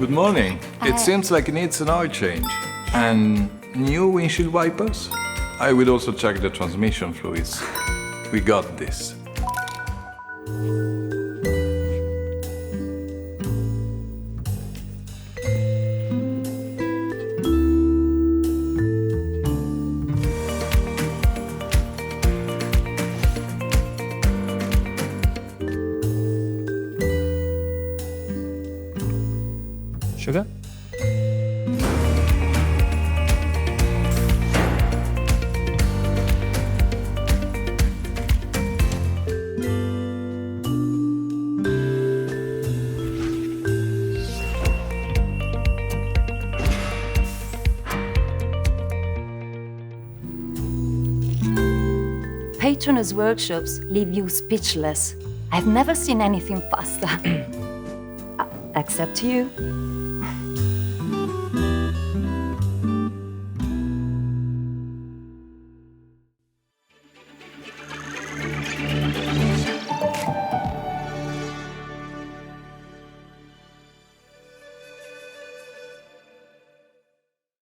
Good morning. It seems like it needs an oil change. And new windshield wipers? I will also check the transmission fluids. We got this. Sugar? Patronus workshops leave you speechless. I've never seen anything faster. Except you.